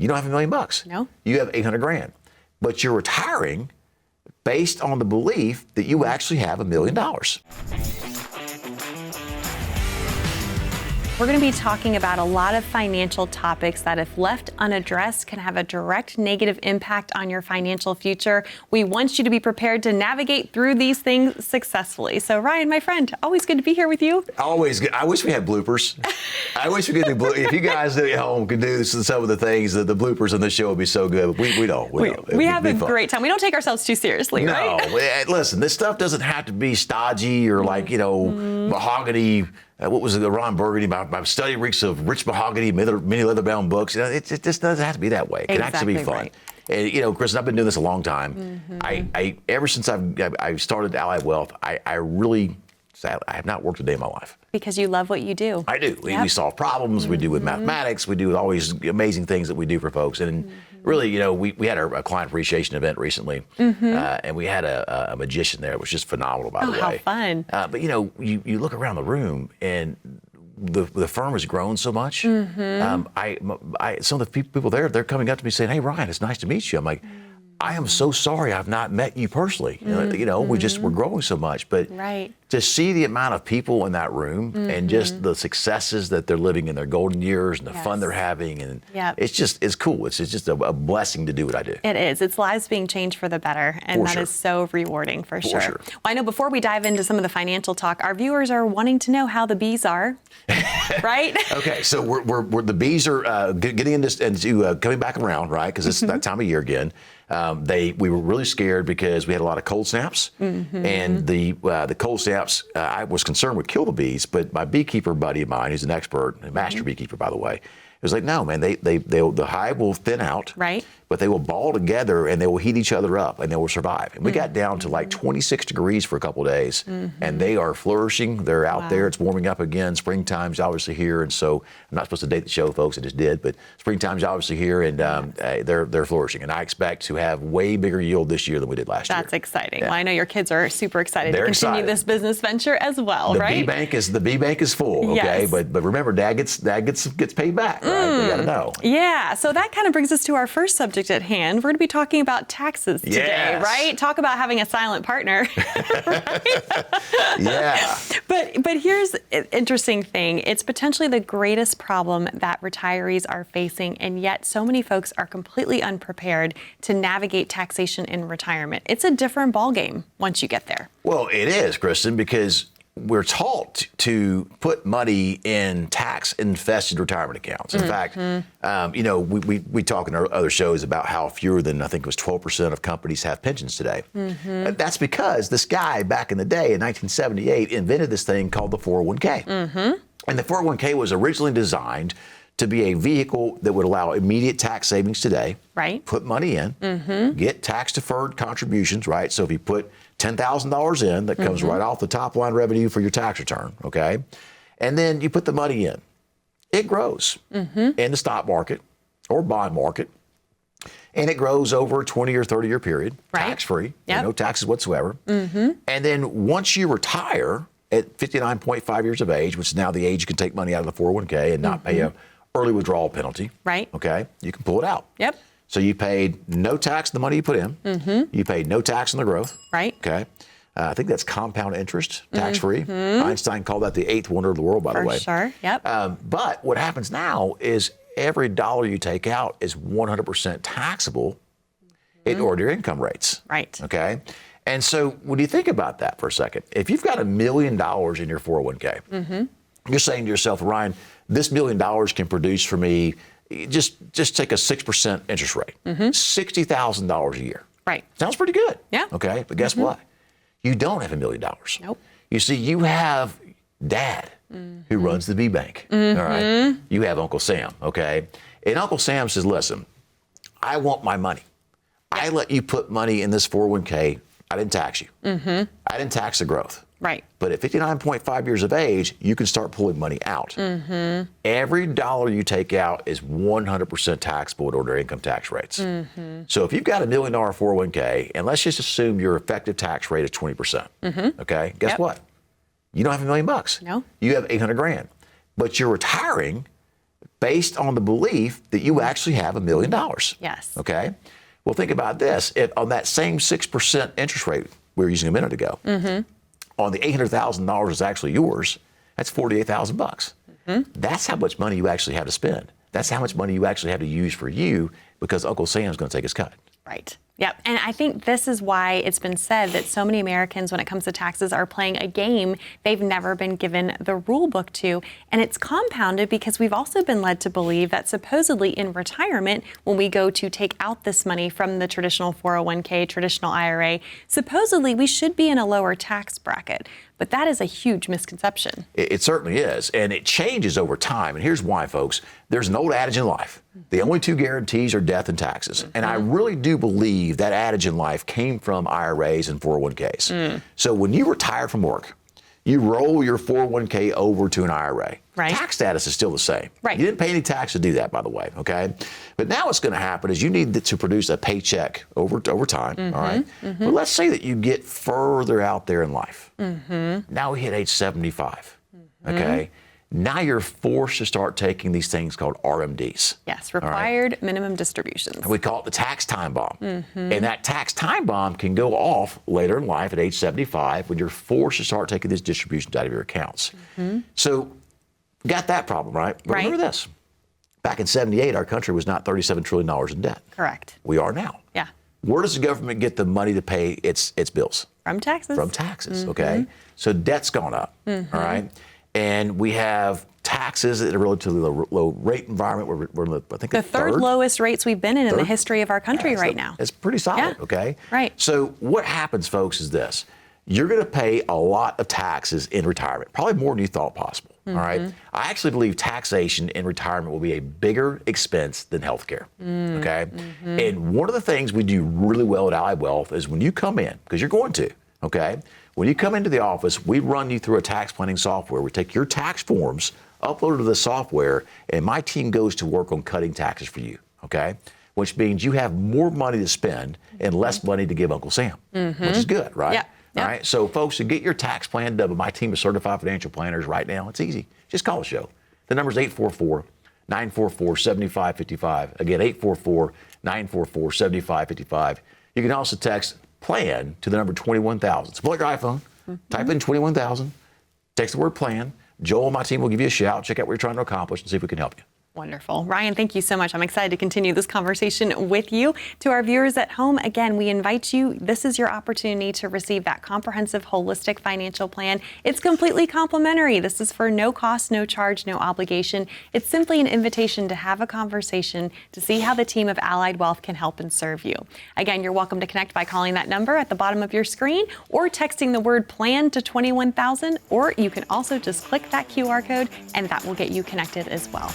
You don't have $1 million. No. You have 800 grand. But you're retiring based on the belief that you actually have $1 million. We're going to be talking about a lot of financial topics that, if left unaddressed, can have a direct negative impact on your financial future. We want you to be prepared to navigate through these things successfully. So, Ryan, my friend, always good to be here with you. Always good. I wish we had bloopers. I wish we could do if you guys at home could do some of the things, the bloopers on this show would be so good. But we don't. We have a great time. We don't take ourselves too seriously, right? No. Listen, this stuff doesn't have to be stodgy or like, mahogany. What was it, Ron Burgundy? My study reeks of rich mahogany, many leather-bound books. It just doesn't have to be be that way. It can actually be fun. Right. And, Kristen, I've been doing this a long time. I ever since I started Allied Wealth, I have not worked a day in my life. Because you love what you do. I do. We solve problems. We do with mathematics. We do all these amazing things that we do for folks. And really, we had a client appreciation event recently, and we had a magician there. It was just phenomenal, by the way. How fun. But, you look around the room, and the firm has grown so much. Some of the people there, they're coming up to me saying, "Hey, Ryan, it's nice to meet you." I'm like, I am so sorry I've not met you personally. We're growing so much. But to see the amount of people in that room and just the successes that they're living in their golden years and the fun they're having, and it's cool. It's just a blessing to do what I do. It is. It's lives being changed for the better, and that is so rewarding for sure. Well, I know before we dive into some of the financial talk, our viewers are wanting to know how the bees are, right? Okay, so we're the bees are getting into coming back around, right? Because it's that time of year again. We were really scared because we had a lot of cold snaps, and the cold snaps I was concerned would kill the bees. But my beekeeper buddy of mine, who's an expert, a master beekeeper, by the way, was like, no, man, the hive will thin out, right? But they will ball together and they will heat each other up and they will survive. And we got down to like 26 degrees for a couple of days, and they are flourishing. They're out there. It's warming up again. Springtime's obviously here, and so I'm not supposed to date the show, folks. I just did, but springtime's obviously here, and they're flourishing. And I expect to have way bigger yield this year than we did last year. That's exciting. Yeah. Well, I know your kids are super excited to continue excited. This business venture as well, right? The bee bank is full, okay? Yes. But remember, Dad gets paid back, right? They got to know. Yeah. So that kind of brings us to our first subject at hand. We're going to be talking about taxes today, right? Talk about having a silent partner. Yeah. But here's an interesting thing. It's potentially the greatest problem that retirees are facing, and yet so many folks are completely unprepared to navigate taxation in retirement. It's a different ballgame once you get there. Well, it is, Kristen, because we're taught to put money in tax-infested retirement accounts. In fact, we talk in our other shows about how fewer than, I think it was 12% of companies have pensions today. That's because this guy back in the day in 1978 invented this thing called the 401k. And the 401k was originally designed to be a vehicle that would allow immediate tax savings today. Right. Put money in, get tax-deferred contributions, right? So if you put $10,000 in, that comes right off the top line revenue for your tax return, okay? And then you put the money in. It grows in the stock market or bond market, and it grows over a 20 or 30-year period, tax-free, no taxes whatsoever. And then once you retire at 59.5 years of age, which is now the age you can take money out of the 401k and not pay a early withdrawal penalty, okay, you can pull it out. So you paid no tax on the money you put in. You paid no tax on the growth. Okay. I think that's compound interest, tax-free. Einstein called that the eighth wonder of the world, by the way. For sure, but what happens now is every dollar you take out is 100% taxable in ordinary income rates. Okay. And so when you think about that for a second, if you've got $1 million in your 401k, you're saying to yourself, Ryan, this $1 million can produce for me, just take a 6% interest rate, $60,000 a year. Sounds pretty good. Okay, but guess what? You don't have $1 million. You see, you have Dad who runs the bee bank. All right. You have Uncle Sam. Okay. And Uncle Sam says, listen, I want my money. I let you put money in this 401k. I didn't tax you. I didn't tax the growth. But at 59.5 years of age, you can start pulling money out. Every dollar you take out is 100% taxable at ordinary income tax rates. So if you've got $1 million 401k, and let's just assume your effective tax rate is 20%, okay, guess what? You don't have $1 million. No. You have 800 grand. But you're retiring based on the belief that you actually have $1 million. Yes. Okay. Well, think about this. If on that same 6% interest rate we were using a minute ago, on the $800,000 is actually yours, that's $48,000. That's how much money you actually have to spend. That's how much money you actually have to use for you because Uncle Sam's going to take his cut. Right. Yep. And I think this is why it's been said that so many Americans, when it comes to taxes, are playing a game they've never been given the rule book to. And it's compounded because we've also been led to believe that supposedly in retirement, when we go to take out this money from the traditional 401k, traditional IRA, supposedly we should be in a lower tax bracket. But that is a huge misconception. It certainly is. And it changes over time. And here's why, folks. There's an old adage in life. The only two guarantees are death and taxes. And I really do believe that adage in life came from IRAs and 401ks. So when you retire from work, you roll your 401k over to an IRA. Right. Tax status is still the same. Right. You didn't pay any tax to do that, by the way, okay? But now what's going to happen is you need to produce a paycheck over time, all right? But let's say that you get further out there in life. Now we hit age 75, okay? Now you're forced to start taking these things called RMDs. Yes, required minimum distributions. We call it the tax time bomb. And that tax time bomb can go off later in life at age 75 when you're forced to start taking these distributions out of your accounts. So got that problem, right? But remember this. Back in 78, our country was not $37 trillion in debt. Correct. We are now. Yeah. Where does the government get the money to pay its bills? From taxes. From taxes, okay? So debt's gone up, all right? And we have taxes at a relatively low rate environment. We're I think, the third lowest rates we've been in the history of our country right now. It's pretty solid, okay? Right. So what happens, folks, is this. You're going to pay a lot of taxes in retirement, probably more than you thought possible, all right? I actually believe taxation in retirement will be a bigger expense than healthcare, okay? And one of the things we do really well at Allied Wealth is when you come in, because you're going to, okay? When you come into the office, we run you through a tax planning software. We take your tax forms, upload it to the software, and my team goes to work on cutting taxes for you, okay? Which means you have more money to spend and less money to give Uncle Sam, which is good, right? Yeah. All right. So, folks, to get your tax plan done by my team of certified financial planners right now, it's easy. Just call the show. The number is 844-944-7555. Again, 844-944-7555. You can also text PLAN to the number 21,000. So pull out your iPhone, type in 21,000, text the word PLAN. Joel and my team will give you a shout, check out what you're trying to accomplish, and see if we can help you. Wonderful. Ryan, thank you so much. I'm excited to continue this conversation with you. To our viewers at home, again, we invite you, this is your opportunity to receive that comprehensive, holistic financial plan. It's completely complimentary. This is for no cost, no charge, no obligation. It's simply an invitation to have a conversation to see how the team of Allied Wealth can help and serve you. Again, you're welcome to connect by calling that number at the bottom of your screen or texting the word PLAN to 21,000, or you can also just click that QR code and that will get you connected as well.